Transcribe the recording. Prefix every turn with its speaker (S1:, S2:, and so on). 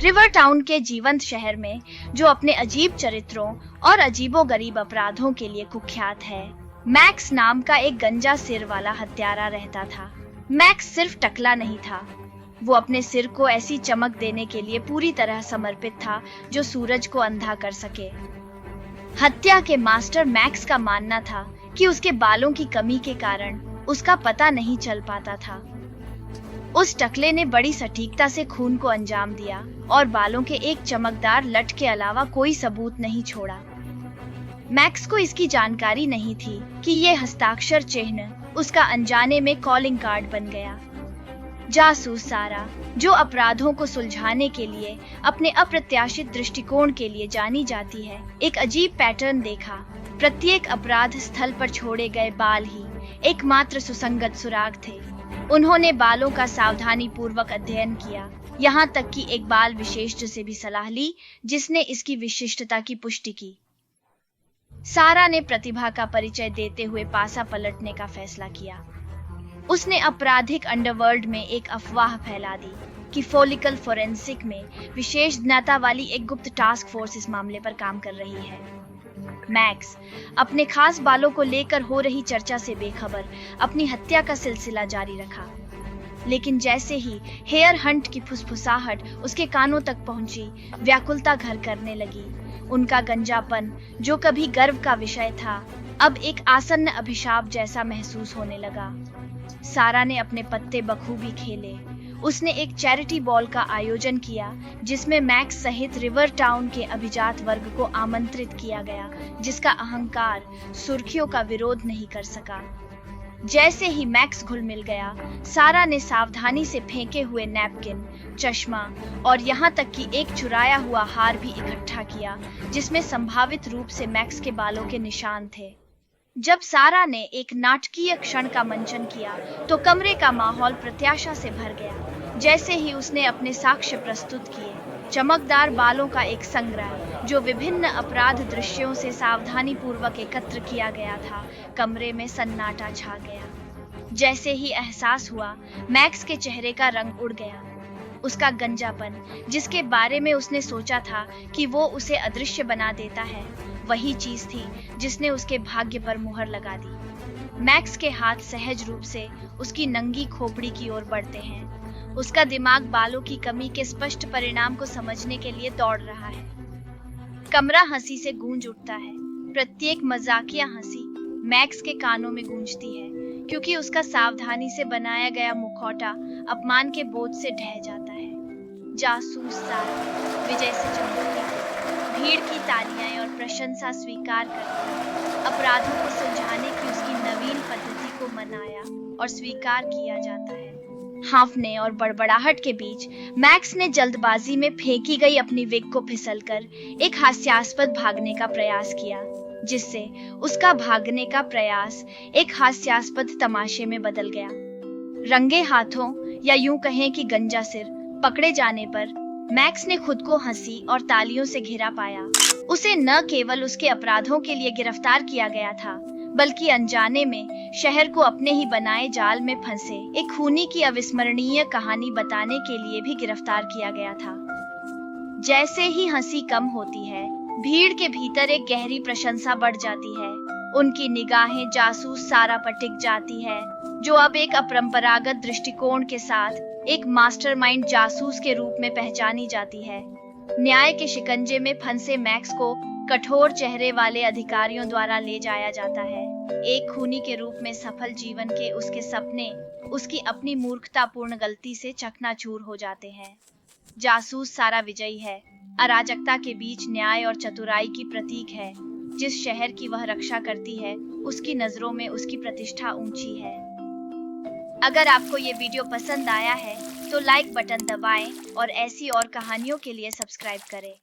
S1: River town के जीवंत शहर में, जो अपने अजीब चरित्रों और अजीबोगरीब अपराधों के लिए कुख्यात है, मैक्स नाम का एक गंजा सिर वाला हत्यारा रहता था। मैक्स सिर्फ टकला नहीं था, वो अपने सिर को ऐसी चमक देने के लिए पूरी तरह समर्पित था जो सूरज को अंधा कर सके। हत्या के मास्टर मैक्स का मानना था कि उसके बालों की कमी के कारण उसका पता नहीं चल पाता था। उस टकले ने बड़ी सटीकता से खून को अंजाम दिया और बालों के एक चमकदार लट के अलावा कोई सबूत नहीं छोड़ा। मैक्स को इसकी जानकारी नहीं थी कि ये हस्ताक्षर चिन्ह उसका अनजाने में कॉलिंग कार्ड बन गया। जासूस सारा, जो अपराधों को सुलझाने के लिए अपने अप्रत्याशित दृष्टिकोण के लिए जानी जाती है, एक अजीब पैटर्न देखा। प्रत्येक अपराध स्थल पर छोड़े गए बाल ही एकमात्र सुसंगत सुराग थे। उन्होंने बालों का सावधानी पूर्वक अध्ययन किया, यहाँ तक कि एक बाल विशेषज्ञ से भी सलाह ली, जिसने इसकी विशिष्टता की पुष्टि की। सारा ने प्रतिभा का परिचय देते हुए पासा पलटने का फैसला किया। उसने आपराधिक अंडरवर्ल्ड में एक अफवाह फैला दी कि फॉलिकल फोरेंसिक में विशेष ज्ञाता वाली एक गुप्त टास्क फोर्स इस मामले पर काम कर रही है। मैक्स अपने खास बालों को लेकर हो रही चर्चा से बेखबर अपनी हत्या का सिलसिला जारी रखा, लेकिन जैसे ही हेयर हंट की फुसफुसाहट उसके कानों तक पहुंची, व्याकुलता घर करने लगी। उनका गंजापन, जो कभी गर्व का विषय था, अब एक आसन्न अभिशाप जैसा महसूस होने लगा। सारा ने अपने पत्ते बखूबी खेले। उसने एक चैरिटी बॉल का आयोजन किया, जिसमें मैक्स सहित रिवर टाउन के अभिजात वर्ग को आमंत्रित किया गया, जिसका अहंकार सुर्खियों का विरोध नहीं कर सका। जैसे ही मैक्स घुल मिल गया, सारा ने सावधानी से फेंके हुए नैपकिन, चश्मा और यहाँ तक कि एक चुराया हुआ हार भी इकट्ठा किया, जिसमें संभावित रूप से मैक्स के बालों के निशान थे। जब सारा ने एक नाटकीय क्षण का मंचन किया, तो कमरे का माहौल प्रत्याशा से भर गया। जैसे ही उसने अपने साक्ष्य प्रस्तुत किए, चमकदार बालों का एक संग्रह, जो विभिन्न अपराध दृश्यों से सावधानी पूर्वक एकत्र किया गया था, कमरे में सन्नाटा छा गया। जैसे ही एहसास हुआ, मैक्स के चेहरे का रंग उड़ गया। उसका गंजापन, जिसके बारे में उसने सोचा था कि वो उसे अदृश्य बना देता है, वही चीज थी जिसने उसके भाग्य पर मुहर लगा दी। मैक्स के हाथ सहज रूप से उसकी नंगी खोपड़ी की ओर बढ़ते हैं। उसका दिमाग बालों की कमी के स्पष्ट परिणाम को समझने के लिए दौड़ रहा है। कमरा हंसी से गूंज उठता है। प्रत्येक मजाकिया हंसी मैक्स के कानों में गूंजती है, क्योंकि उसका सावधानी से बनाया गया मुखौटा अपमान के बोझ से ढह जाता है। जासूस सारा विजय से चमकती है। भीड़ की तालियां और प्रशंसा स्वीकार करती, अपराधों को सुलझाने की उसकी नवीन पद्धति को मनाया और स्वीकार किया जाता है। हांफने और बड़बड़ाहट के बीच मैक्स ने जल्दबाजी में फेंकी गई अपनी विग को फिसलकर एक हास्यास्पद भागने का प्रयास किया, जिससे उसका भागने का प्रयास एक हास्यास्पद तमाशे में बदल गया। रंगे हाथों, या यूं कहें कि गंजा सिर पकड़े जाने पर मैक्स ने खुद को हंसी और तालियों से घिरा पाया। उसे न केवल उसके अपराधों के लिए गिरफ्तार किया गया था, बल्कि अनजाने में शहर को अपने ही बनाए जाल में फंसे एक खूनी की अविस्मरणीय कहानी बताने के लिए भी गिरफ्तार किया गया था। जैसे ही हंसी कम होती है, भीड़ के भीतर एक गहरी प्रशंसा बढ़ जाती है। उनकी निगाहें जासूस सारा पर टिक जाती है, जो अब एक अपरंपरागत दृष्टिकोण के साथ एक मास्टरमाइंड जासूस के रूप में पहचानी जाती है। न्याय के शिकंजे में फंसे मैक्स को कठोर चेहरे वाले अधिकारियों द्वारा ले जाया जाता है। एक खूनी के रूप में सफल जीवन के उसके सपने उसकी अपनी मूर्खतापूर्ण गलती से चकनाचूर हो जाते हैं। जासूस सारा विजयी है, अराजकता के बीच न्याय और चतुराई की प्रतीक है। जिस शहर की वह रक्षा करती है, उसकी नजरों में उसकी प्रतिष्ठा ऊंची है। अगर आपको ये वीडियो पसंद आया है, तो लाइक बटन दबाएं और ऐसी और कहानियों के लिए सब्सक्राइब करें।